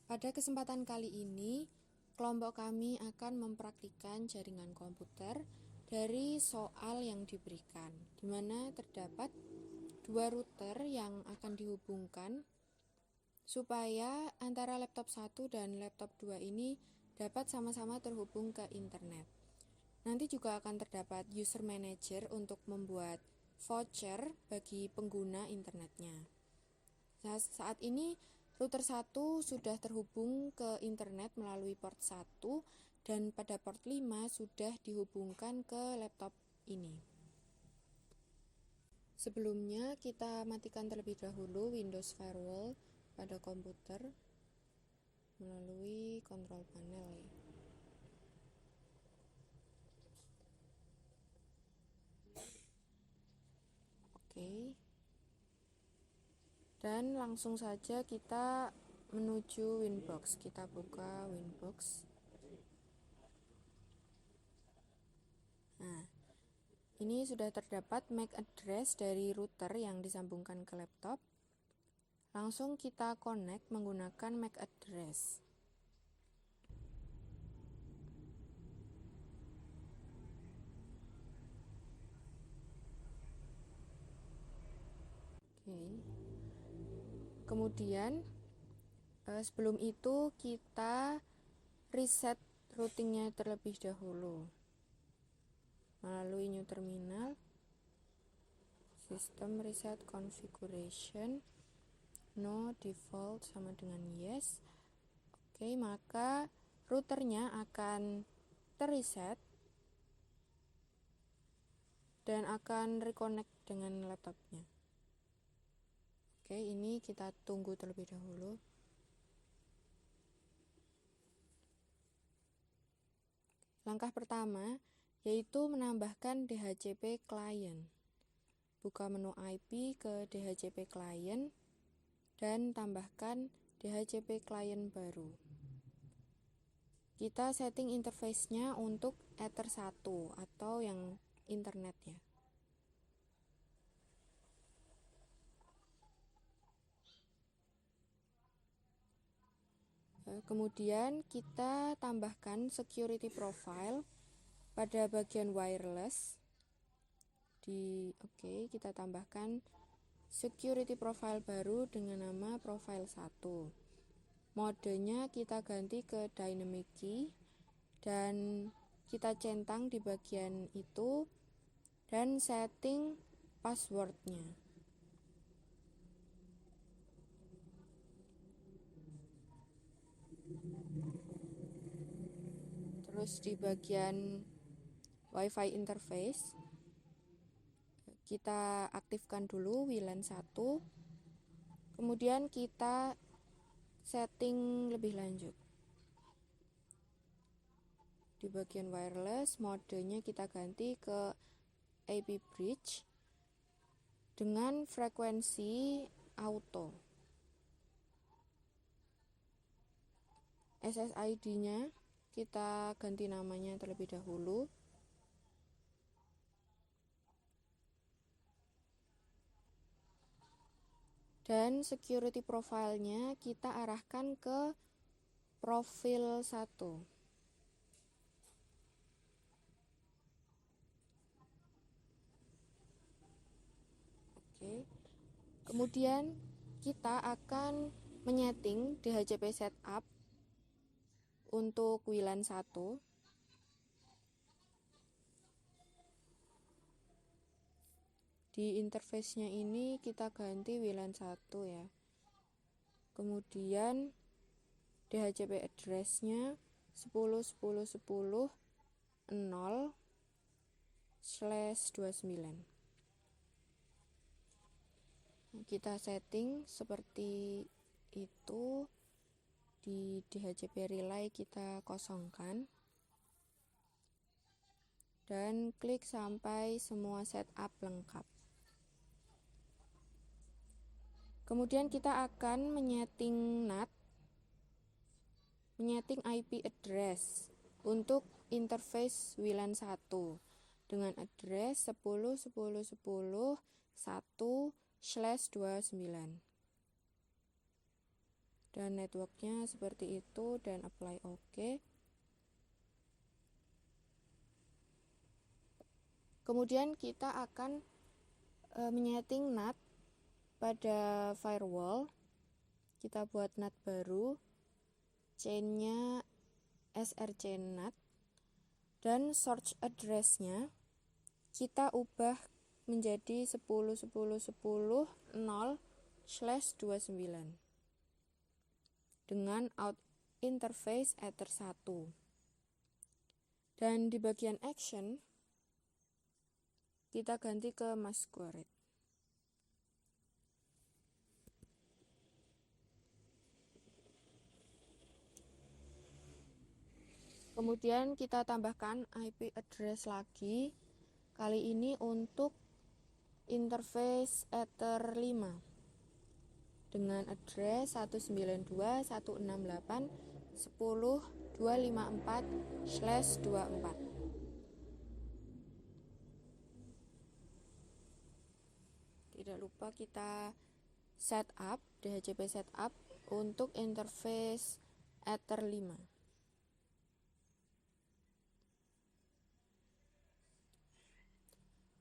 Pada kesempatan kali ini, kelompok kami akan mempraktikkan jaringan komputer dari soal yang diberikan, di mana terdapat dua router yang akan dihubungkan supaya antara laptop 1 dan laptop 2 ini dapat sama-sama terhubung ke internet. Nanti juga akan terdapat user manager untuk membuat voucher bagi pengguna internetnya. Saat ini router 1 sudah terhubung ke internet melalui port 1 dan pada port 5 sudah dihubungkan ke laptop ini. Sebelumnya kita matikan terlebih dahulu Windows Firewall pada komputer melalui control panel ya. Oke. Dan langsung saja kita menuju Winbox. Kita buka Winbox. Nah, ini sudah terdapat MAC address dari router yang disambungkan ke laptop. Langsung kita connect menggunakan MAC address. Oke. Kemudian sebelum itu kita reset routingnya terlebih dahulu melalui new terminal, system reset configuration, no default sama dengan yes. Oke, maka routernya akan terreset dan akan reconnect dengan laptopnya. Oke, ini kita tunggu terlebih dahulu. Langkah pertama yaitu menambahkan DHCP client. Buka menu IP ke DHCP client dan tambahkan DHCP client baru. Kita setting interface-nya untuk Ether 1 atau yang internet ya. Kemudian kita tambahkan security profile pada bagian wireless. Kita tambahkan security profile baru dengan nama profile 1. Modenya kita ganti ke dynamic key dan kita centang di bagian itu dan setting passwordnya. Terus di bagian WiFi interface kita aktifkan dulu WLAN 1. Kemudian kita setting lebih lanjut. Di bagian wireless modenya kita ganti ke AP bridge dengan frekuensi auto. SSID-nya kita ganti namanya terlebih dahulu. Dan security profile-nya kita arahkan ke profil 1. Oke. Kemudian kita akan menyeting DHCP setup untuk WLAN 1. Di interface-nya ini kita ganti WLAN 1 ya. Kemudian DHCP address-nya 10.10.10/29. Kita setting seperti itu. Di DHCP relay kita kosongkan dan klik sampai semua setup lengkap. Kemudian kita akan menyeting NAT, menyeting IP address untuk interface WLAN 1 dengan address 10.10.10/1/29. dan networknya seperti itu, dan apply OK. Kemudian kita akan menyeting NAT pada firewall. Kita buat NAT baru, chainnya src NAT, dan source address-nya kita ubah menjadi 10.10.10/29 dengan out interface ether 1. Dan di bagian action kita ganti ke masquerade. Kemudian kita tambahkan IP address lagi, kali ini untuk interface ether 5 dengan address 192.168.10.254/24. Tidak lupa kita setup DHCP setup untuk interface ether 5.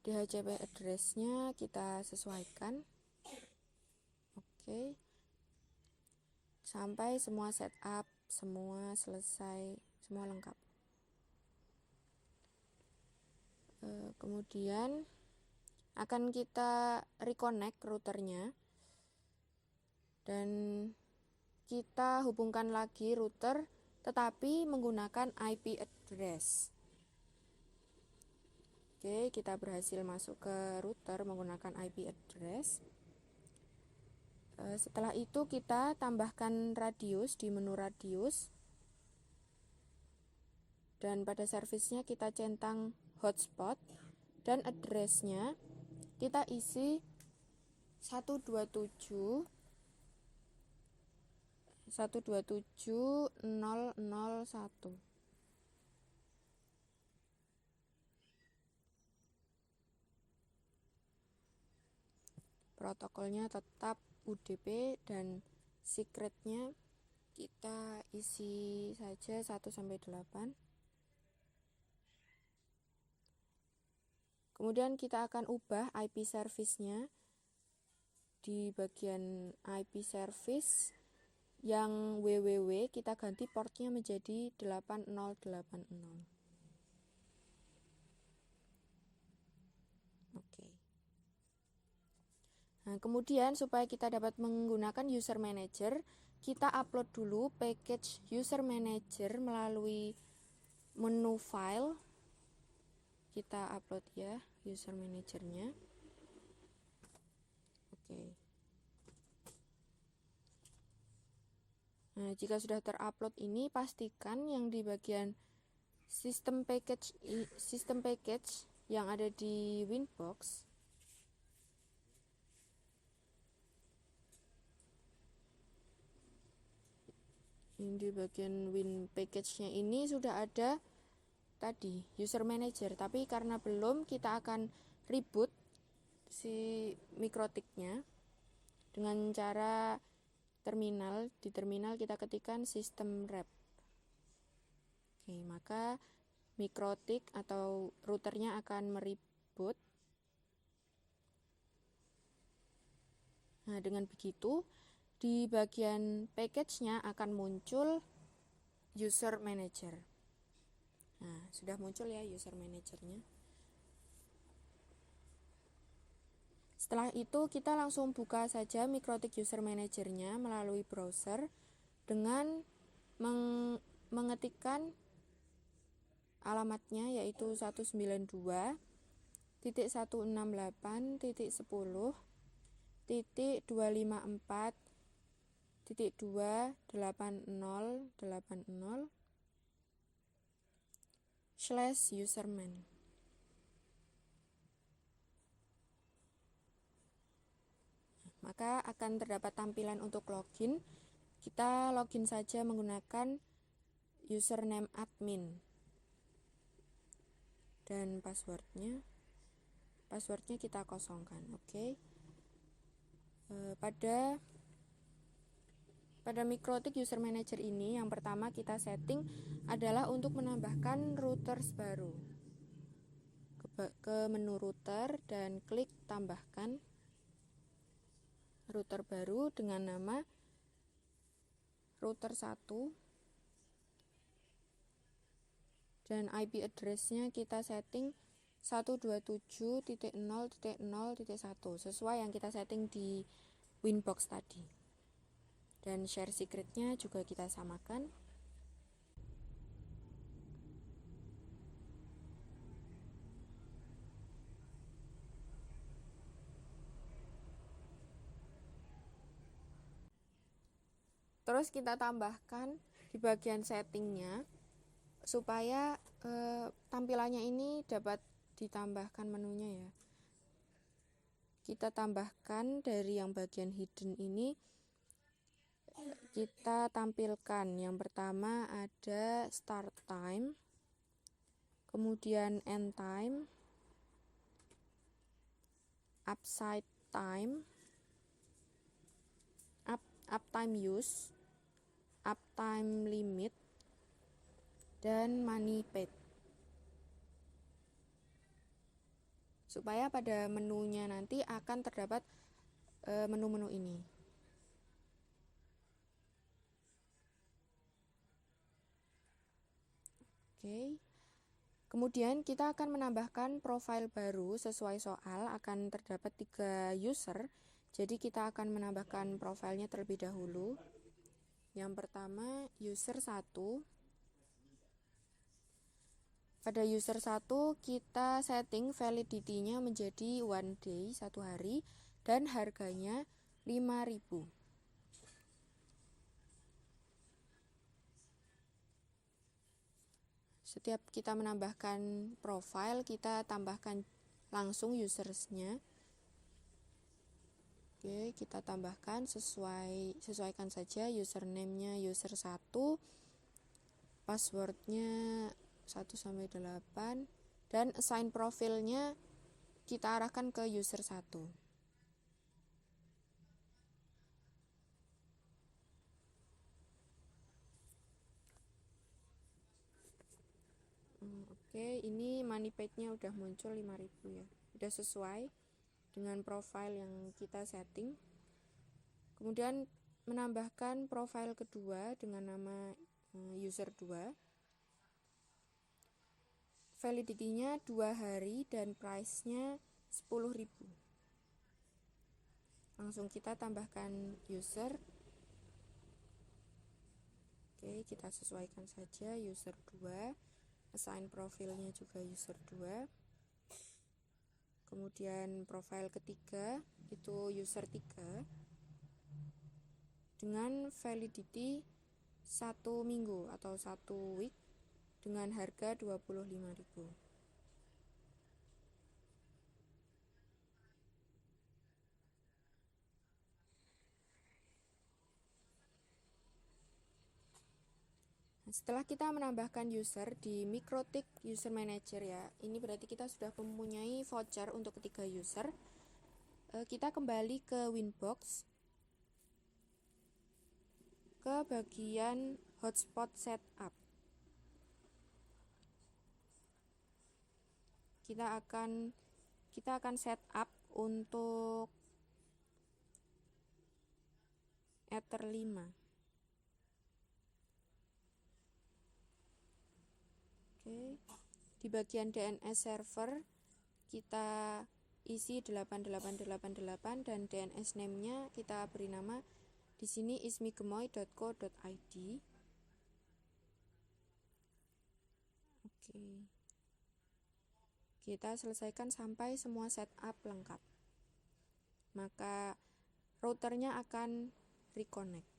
DHCP address-nya kita sesuaikan. Oke. Sampai semua setup, semua selesai, semua lengkap. Kemudian akan kita reconnect routernya, dan kita hubungkan lagi router tetapi menggunakan IP address. Oke, kita berhasil masuk ke router menggunakan IP address. Setelah itu kita tambahkan radius di menu radius, dan pada servisnya kita centang hotspot, dan addressnya kita isi 127.127.001. Protokolnya tetap UDP dan secretnya kita isi saja 1-8. Kemudian kita akan ubah IP service-nya. Di bagian IP service yang www kita ganti portnya menjadi 8080. Oke. Nah, kemudian supaya kita dapat menggunakan user manager, kita upload dulu package user manager melalui menu file. Kita upload ya user manajernya. Oke. Nah, jika sudah terupload ini, pastikan yang di bagian system package yang ada di Winbox di bagian Win package-nya ini sudah ada tadi user manager, tapi karena belum, kita akan reboot si mikrotiknya dengan cara di terminal kita ketikkan system rep. Oke, maka mikrotik atau routernya akan mereboot. Nah, dengan begitu di bagian package-nya akan muncul user manager. Nah, sudah muncul ya user manajernya. Setelah itu kita langsung buka saja mikrotik user manajernya melalui browser dengan mengetikkan alamatnya, yaitu 192.168.254.250/userman. Maka akan terdapat tampilan untuk login. Kita login saja menggunakan username admin dan passwordnya kita kosongkan. Oke. Pada Pada Mikrotik User Manager ini, yang pertama kita setting adalah untuk menambahkan routers baru. Ke menu router dan klik tambahkan router baru dengan nama router 1 dan IP address-nya kita setting 127.0.0.1 sesuai yang kita setting di Winbox tadi. Dan share secret-nya juga kita samakan. Terus kita tambahkan di bagian settingnya supaya tampilannya ini dapat ditambahkan menunya ya. Kita tambahkan dari yang bagian hidden ini, kita tampilkan yang pertama ada start time, kemudian end time, upside time, uptime use, uptime limit, dan money paid. Supaya pada menunya nanti akan terdapat menu-menu ini. Oke. Kemudian kita akan menambahkan profil baru sesuai soal, akan terdapat 3 user. Jadi kita akan menambahkan profilnya terlebih dahulu. Yang pertama user 1. Pada user 1 kita setting validity-nya menjadi 1 day, 1 hari, dan harganya 5.000. Setiap kita menambahkan profil, kita tambahkan langsung usersnya. Oke, kita tambahkan sesuaikan saja username-nya user 1, passwordnya 1-8, dan assign profilnya kita arahkan ke user 1. Oke, ini money paid-nya udah muncul 5.000 ya. Udah sesuai dengan profil yang kita setting. Kemudian menambahkan profil kedua dengan nama user 2. Validity-nya 2 hari dan price-nya 10.000. Langsung kita tambahkan user. Oke, kita sesuaikan saja user 2. Assign profilnya juga user 2. Kemudian profil ketiga itu user 3 dengan validity 1 minggu atau 1 week dengan harga 25.000. Setelah kita menambahkan user di Mikrotik User Manager ya, ini berarti kita sudah mempunyai voucher untuk ketiga user. Kita kembali ke Winbox, ke bagian hotspot setup. Kita akan setup untuk Ether 5. Oke. Di bagian DNS server kita isi 8888 dan DNS name-nya kita beri nama di sini ismigemoy.co.id. Oke. Kita selesaikan sampai semua setup lengkap. Maka routernya akan reconnect.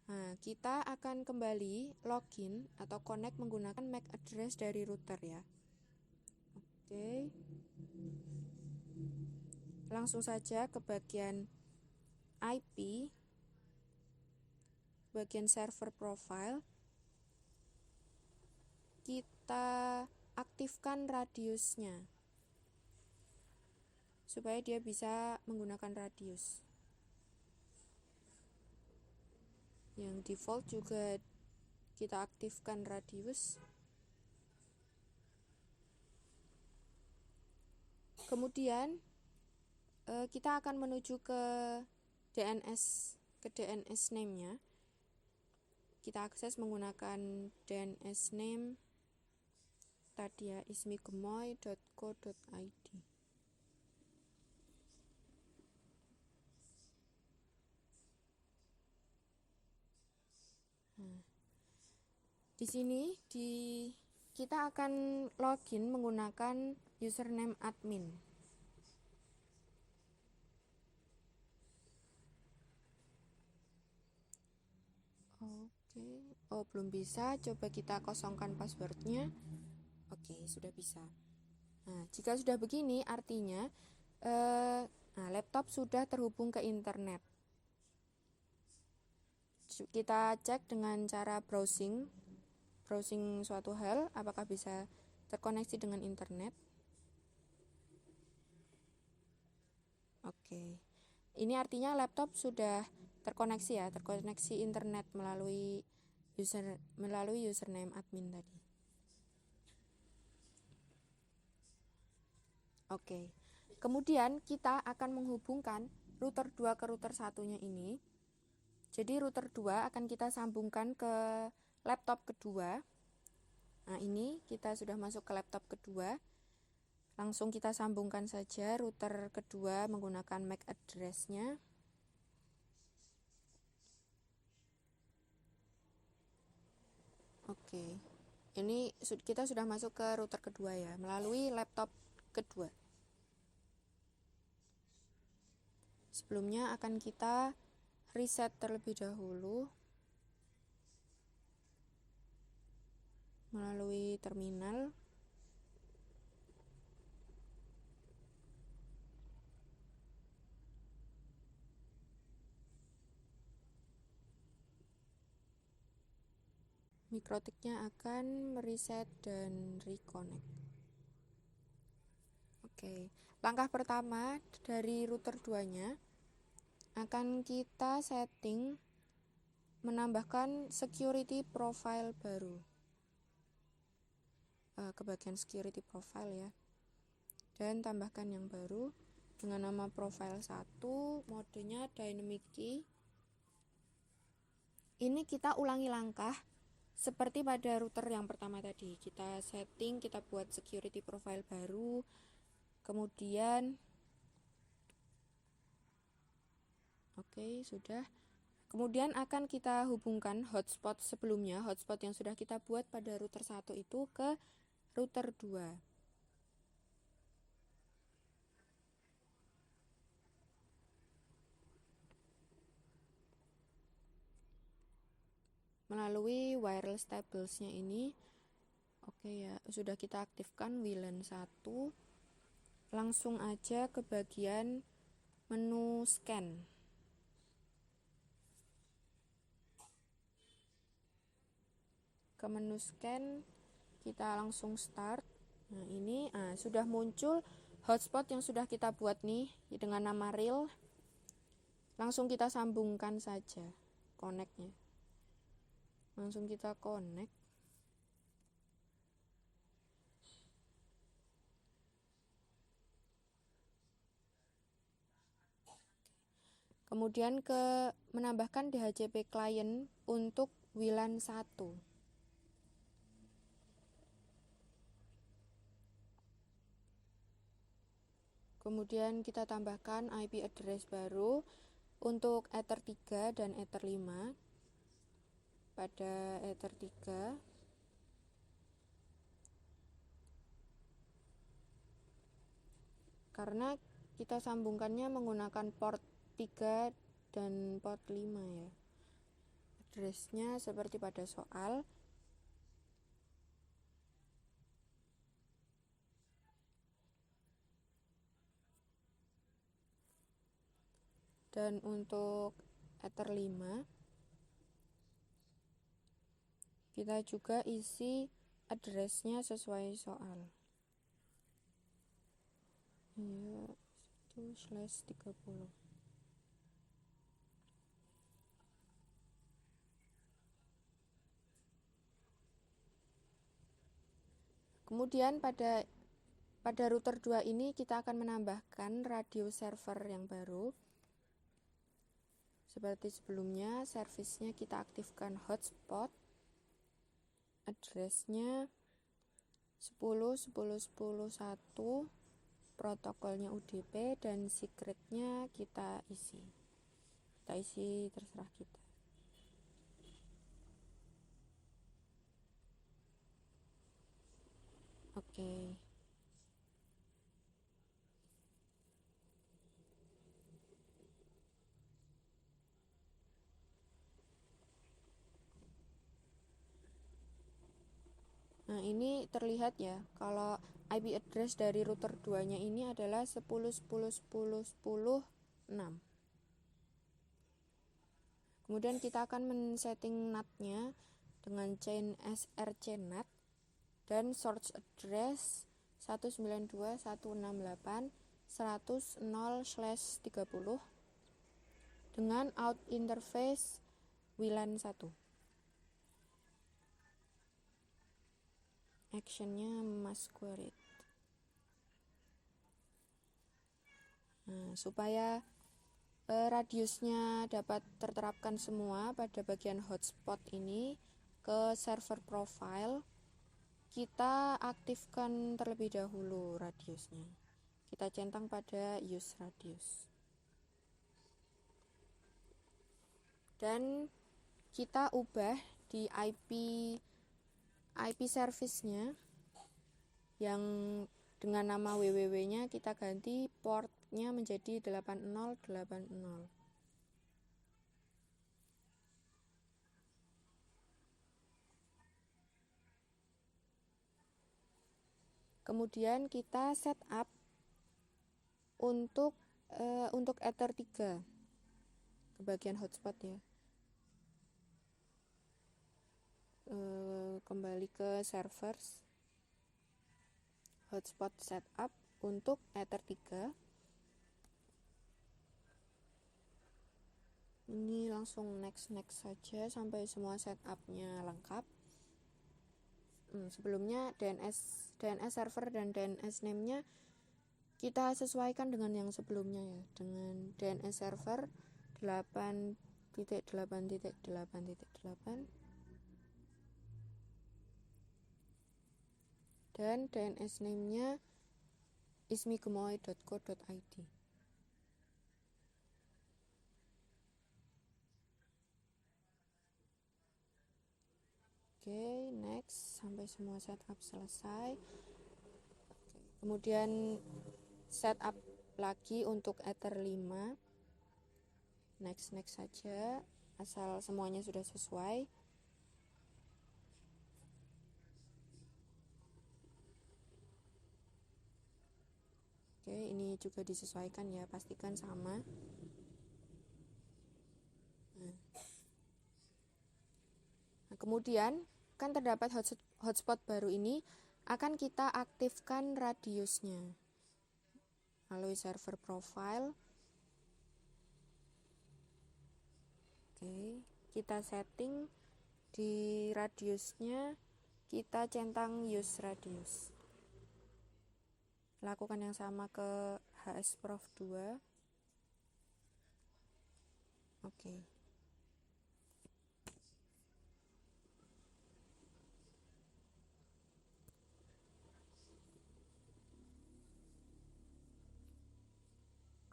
Nah, kita akan kembali login atau connect menggunakan MAC address dari router ya. Oke. Langsung saja ke bagian IP, bagian server profile. Kita aktifkan radiusnya supaya dia bisa menggunakan radius. Yang default juga kita aktifkan radius. Kemudian kita akan menuju ke DNS name-nya. Kita akses menggunakan DNS name tadi ya, ismigemoy.co.id. Di sini kita akan login menggunakan username admin. Oke. Oh, belum bisa. Coba kita kosongkan passwordnya. Oke, sudah bisa. Nah, jika sudah begini, artinya laptop sudah terhubung ke internet. Kita cek dengan cara browsing suatu hal, apakah bisa terkoneksi dengan internet. Oke. Ini artinya laptop sudah terkoneksi ya, terkoneksi internet melalui username admin tadi. Oke. Kemudian kita akan menghubungkan router 2 ke router satunya ini. Jadi router 2 akan kita sambungkan ke laptop kedua. Nah, ini kita sudah masuk ke laptop kedua. Langsung kita sambungkan saja router kedua menggunakan MAC address-nya. Oke. Ini kita sudah masuk ke router kedua ya, melalui laptop kedua. Sebelumnya akan kita reset terlebih dahulu melalui terminal. Mikrotiknya akan mereset dan reconnect. Oke, langkah pertama dari router 2-nya akan kita setting menambahkan security profile baru. Ke bagian security profile ya. Dan tambahkan yang baru dengan nama profile 1, modenya dynamic key. Ini kita ulangi langkah seperti pada router yang pertama tadi. Kita setting, kita buat security profile baru. Kemudian oke, sudah. Kemudian akan kita hubungkan hotspot sebelumnya, hotspot yang sudah kita buat pada router 1 itu ke router 2. Melalui wireless tables-nya ini. Oke ya, sudah kita aktifkan WLAN 1. Langsung aja ke bagian menu scan. Ke menu scan, kita langsung start. Nah, ini sudah muncul hotspot yang sudah kita buat nih dengan nama real. Langsung kita sambungkan saja connect-nya. Langsung kita connect. Kemudian menambahkan DHCP client untuk WLAN 1. Kemudian kita tambahkan IP address baru untuk Ether 3 dan Ether 5. Pada Ether 3 karena kita sambungkannya menggunakan port 3 dan port 5 ya. Addressnya seperti pada soal. Dan untuk Ether 5 kita juga isi addressnya sesuai soal. Ya, 1/30. Kemudian pada router 2 ini kita akan menambahkan radio server yang baru. Seperti sebelumnya, servisnya kita aktifkan hotspot, addressnya 10.10.10.1, protokolnya UDP, dan secretnya kita isi terserah kita. Oke. Nah, ini terlihat ya, kalau IP address dari router 2-nya ini adalah 10.10.10.10.6. Kemudian kita akan men-setting NAT-nya dengan chain srcNAT dan source address 192.168.100/30 dengan out interface WLAN 1. Actionnya masquerade. Nah, supaya radiusnya dapat terterapkan semua pada bagian hotspot ini ke server profile, kita aktifkan terlebih dahulu radiusnya. Kita centang pada use radius. Dan kita ubah di IP service-nya yang dengan nama www-nya kita ganti portnya menjadi 8080. Kemudian kita setup untuk Ether 3 ke bagian hotspot ya. Kembali ke servers, hotspot setup untuk Ether 3. Ini langsung next saja sampai semua setupnya lengkap. Sebelumnya DNS server dan DNS name-nya kita sesuaikan dengan yang sebelumnya ya, dengan DNS server 8.8.8.8 dan DNS name-nya ismigemoy.co.id. Oke, next sampai semua setup selesai. Kemudian setup lagi untuk Ether 5. Next saja, asal semuanya sudah sesuai. Oke, ini juga disesuaikan ya, pastikan sama. Nah, kemudian kan terdapat hotspot baru ini, akan kita aktifkan radiusnya melalui server profile. Oke, kita setting di radiusnya, kita centang use radius. Lakukan yang sama ke hsprof 2. Oke.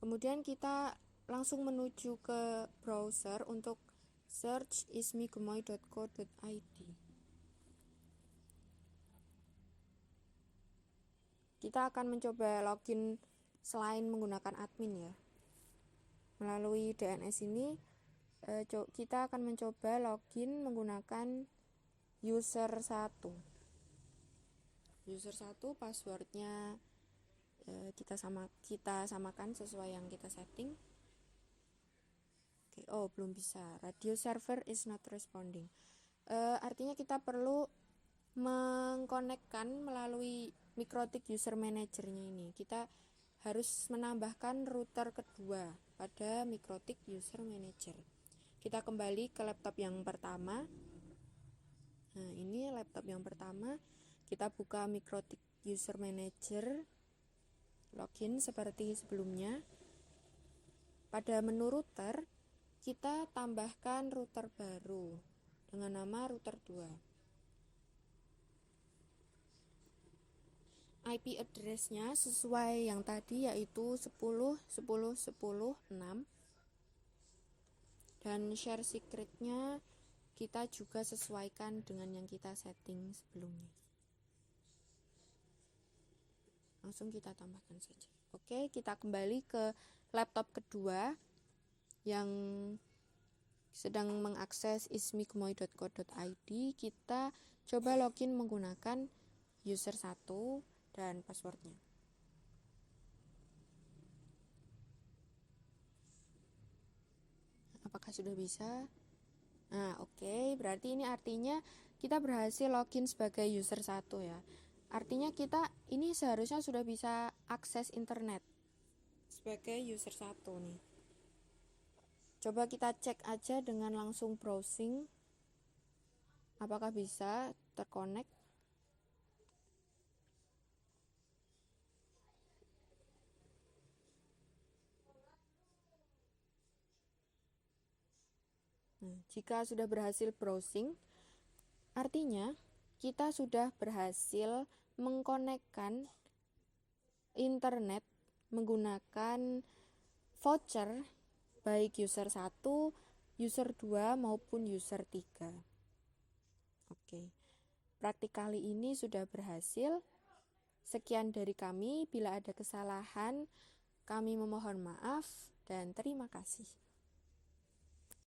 Kemudian kita langsung menuju ke browser untuk search ismigemoy.co.id. Kita akan mencoba login selain menggunakan admin ya. Melalui DNS ini kita akan mencoba login menggunakan user 1. User 1 passwordnya kita samakan sesuai yang kita setting. Oke, belum bisa. Radio server is not responding. Artinya kita perlu mengkonekkan melalui Mikrotik User Manager-nya ini. Kita harus menambahkan router kedua pada Mikrotik User Manager. Kita kembali ke laptop yang pertama. Nah, ini laptop yang pertama. Kita buka Mikrotik User Manager, login seperti sebelumnya. Pada menu router, kita tambahkan router baru dengan nama router 2. IP address-nya sesuai yang tadi, yaitu 10.10.10.6, dan share secret-nya kita juga sesuaikan dengan yang kita setting sebelumnya. Langsung kita tambahkan saja. Oke, kita kembali ke laptop kedua yang sedang mengakses ismikmoy.co.id. Kita coba login menggunakan user 1 dan passwordnya. Apakah sudah bisa? Nah, oke, berarti ini artinya kita berhasil login sebagai user 1 ya. Artinya kita ini seharusnya sudah bisa akses internet sebagai user 1 nih. Coba kita cek aja dengan langsung browsing. Apakah bisa terkonek? Nah, jika sudah berhasil browsing, artinya kita sudah berhasil mengkonekkan internet menggunakan voucher baik user 1, user 2 maupun user 3. Oke. Praktik kali ini sudah berhasil. Sekian dari kami. Bila ada kesalahan, kami memohon maaf dan terima kasih.